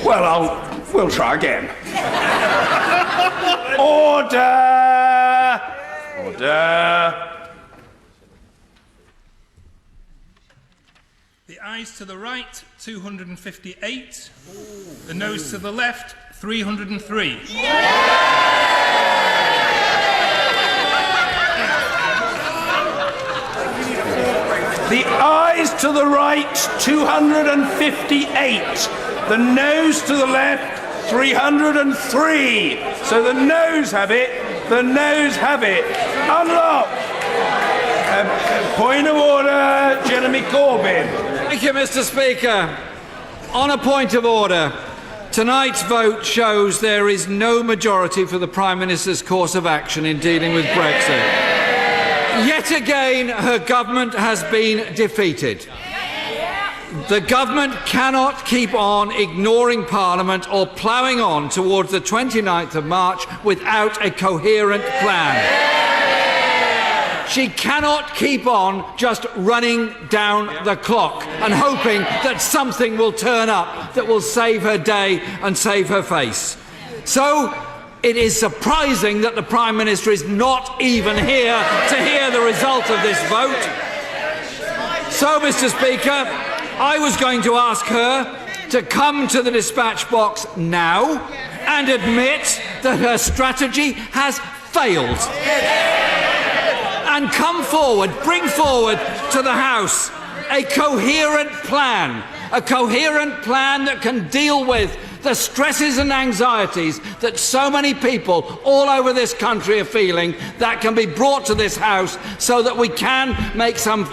Well, we'll try again. Order! Order! The ayes to the right, 258. The noes to the left, 303. The ayes to the right, 258. The noes to the left, 303. So the noes have it. The noes have it. Unlock. Point of order, Jeremy Corbyn. Thank you, Mr. Speaker. On a point of order, tonight's vote shows there is no majority for the Prime Minister's course of action in dealing with Brexit. Yet again, her government has been defeated. The government cannot keep on ignoring Parliament or ploughing on towards the 29th of March without a coherent plan. She cannot keep on just running down the clock and hoping that something will turn up that will save her day and save her face. So it is surprising that the Prime Minister is not even here to hear the result of this vote. So, Mr. Speaker, I was going to ask her to come to the dispatch box now and admit that her strategy has failed. And come forward, bring forward to the House a coherent plan that can deal with the stresses and anxieties that so many people all over this country are feeling, that can be brought to this House so that we can make some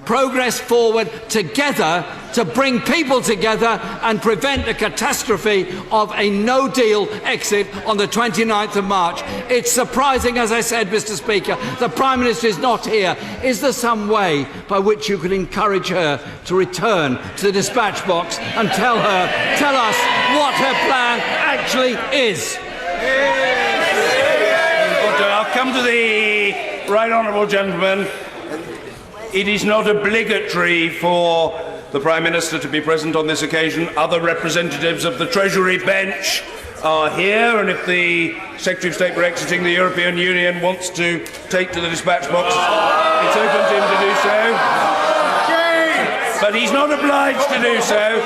progress forward together to bring people together and prevent the catastrophe of a no-deal exit on the 29th of March. It's surprising, as I said, Mr. Speaker, the Prime Minister is not here. Is there some way by which you could encourage her to return to the dispatch box and tell us what her plan actually is? I'll come to the right honourable gentleman. It is not obligatory for the Prime Minister to be present on this occasion. Other representatives of the Treasury bench are here, and if the Secretary of State for exiting the European Union wants to take to the dispatch box, it's open to him to do so. But he's not obliged to do so,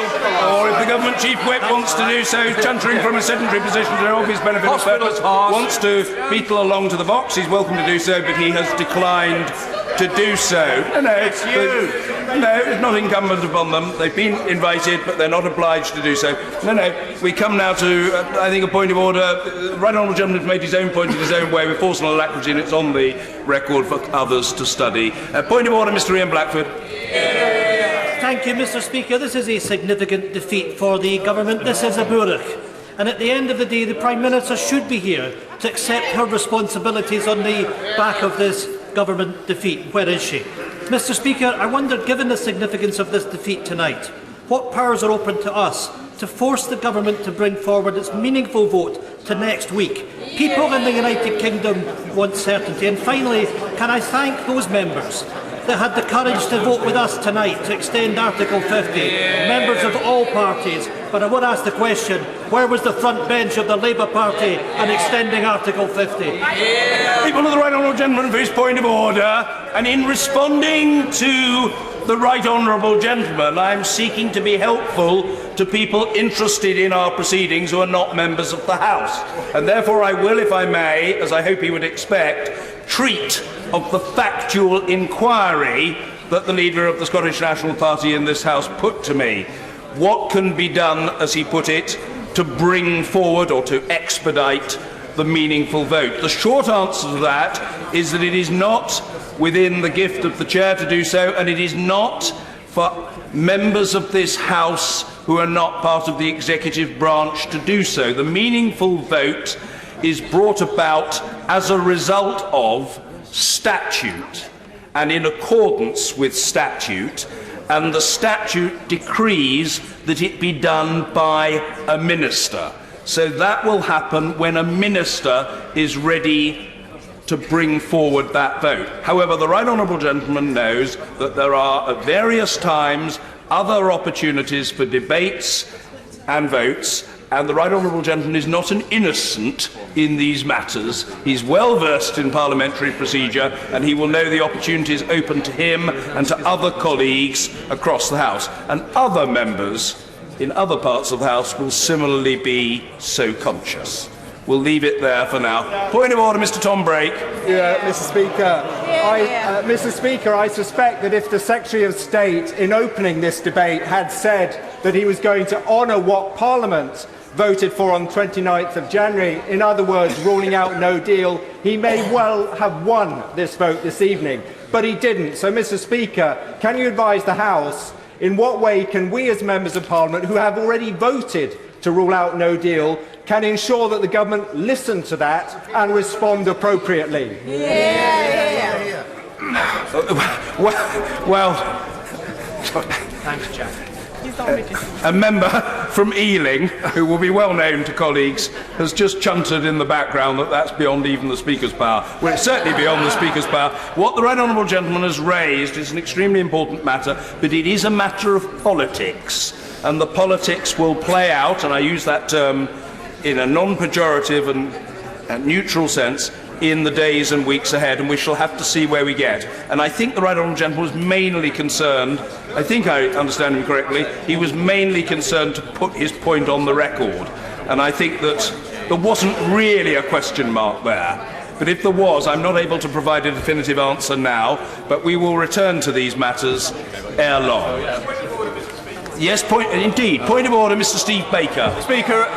or if the Government Chief Whip wants to do so, chuntering from a sedentary position to an obvious benefit of purpose, wants to beetle along to the box, he's welcome to do so, but he has declined to do so. No, it's not incumbent upon them. They've been invited, but they're not obliged to do so. No. We come now to, I think, a point of order. The right honourable gentleman has made his own point in his own way with force and alacrity, and it's on the record for others to study. Point of order, Mr. Ian Blackford. Thank you, Mr. Speaker. This is a significant defeat for the government. This is a Burach. And at the end of the day, the Prime Minister should be here to accept her responsibilities on the back of this government defeat. Where is she? Mr. Speaker, I wonder, given the significance of this defeat tonight, what powers are open to us to force the government to bring forward its meaningful vote to next week? People in the United Kingdom want certainty. And finally, can I thank those members that had the courage to vote with us tonight to extend Article 50, members of all parties. But I would ask the question, where was the front bench of the Labour Party in extending Article 50? People of the right honourable gentleman for his point of order, and in responding to the right honourable gentleman, I am seeking to be helpful to people interested in our proceedings who are not members of the House. And therefore I will, if I may, as I hope he would expect, treat of the factual inquiry that the leader of the Scottish National Party in this House put to me. What can be done, as he put it, to bring forward or to expedite the meaningful vote? The short answer to that is that it is not within the gift of the Chair to do so, and it is not for members of this House who are not part of the executive branch to do so. The meaningful vote is brought about as a result of statute and in accordance with statute, and the statute decrees that it be done by a minister. So that will happen when a minister is ready to bring forward that vote. However, the right honourable gentleman knows that there are at various times other opportunities for debates and votes. And the right honourable gentleman is not an innocent in these matters. He's well versed in parliamentary procedure, and he will know the opportunities open to him and to other colleagues across the House. And other members in other parts of the House will similarly be so conscious. We'll leave it there for now. Point of order, Mr. Tom Brake. Yeah, Mr. Speaker. Mr. Speaker, I suspect that if the Secretary of State, in opening this debate, had said that he was going to honour what Parliament voted for on 29th of January, in other words, ruling out no deal, he may well have won this vote this evening. But he didn't. So, Mr. Speaker, can you advise the House in what way can we as members of Parliament, who have already voted to rule out no deal, can ensure that the government listen to that and respond appropriately? Well, Thanks, Jack. a member from Ealing, who will be well known to colleagues, has just chunted in the background that that's beyond even the Speaker's power. Well, it's certainly beyond the Speaker's power. What the right honourable gentleman has raised is an extremely important matter, but it is a matter of politics. And the politics will play out, and I use that term in a non-pejorative and neutral sense, in the days and weeks ahead, and we shall have to see where we get. And I think the right honourable gentleman was mainly concerned, I think I understand him correctly, he was mainly concerned to put his point on the record. And I think that there wasn't really a question mark there. But if there was, I'm not able to provide a definitive answer now, but we will return to these matters ere long. Yes, indeed. Point of order, Mr. Steve Baker. Speaker,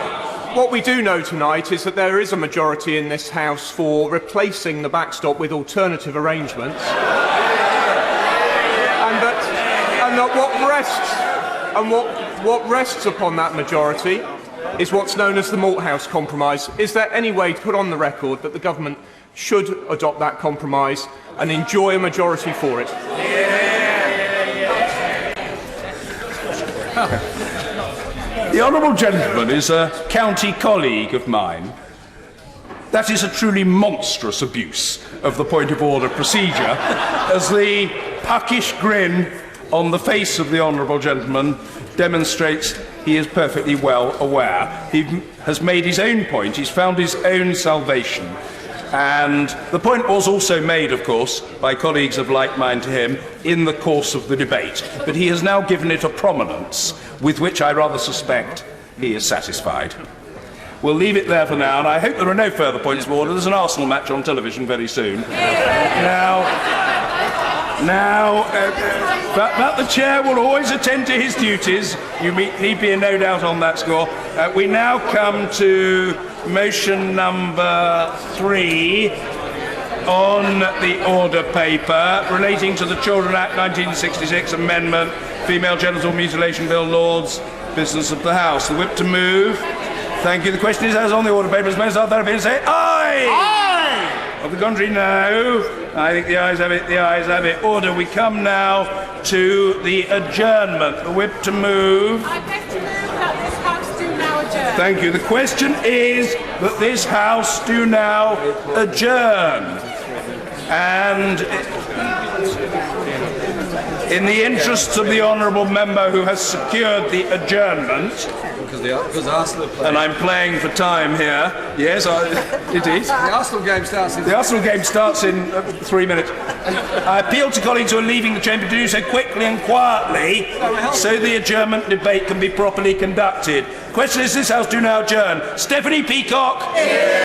what we do know tonight is that there is a majority in this House for replacing the backstop with alternative arrangements, and that what rests upon that majority is what's known as the Malthouse Compromise. Is there any way to put on the record that the government should adopt that compromise and enjoy a majority for it? The honourable gentleman is a county colleague of mine. That is a truly monstrous abuse of the point of order procedure, as the puckish grin on the face of the honourable gentleman demonstrates he is perfectly well aware. He has made his own point, he's found his own salvation. And the point was also made, of course, by colleagues of like mind to him in the course of the debate. But he has now given it a prominence with which I rather suspect he is satisfied. We'll leave it there for now, and I hope there are no further points of order. There's an Arsenal match on television very soon. But the chair will always attend to his duties. You need be in no doubt on that score. We now come to motion number 3 on the order paper relating to the Children Act 1966 amendment, Female Genital Mutilation Bill, Lords, business of the House. The whip to move. Thank you. The question is, as on the order paper, as most are there been, say aye! Aye! Of the contrary, no. I think the ayes have it, the ayes have it. Order. We come now to the adjournment. The whip to move. I beg to move that this House do now adjourn. Thank you. The question is that this House do now adjourn. And in the interests of the honourable member who has secured the adjournment, and I'm playing for time here. Yes, it is. The Arsenal game starts in... The Arsenal game starts in 3 minutes. I appeal to colleagues who are leaving the chamber to do so quickly and quietly so the adjournment debate can be properly conducted. Question is, this House do now adjourn. Stephanie Peacock.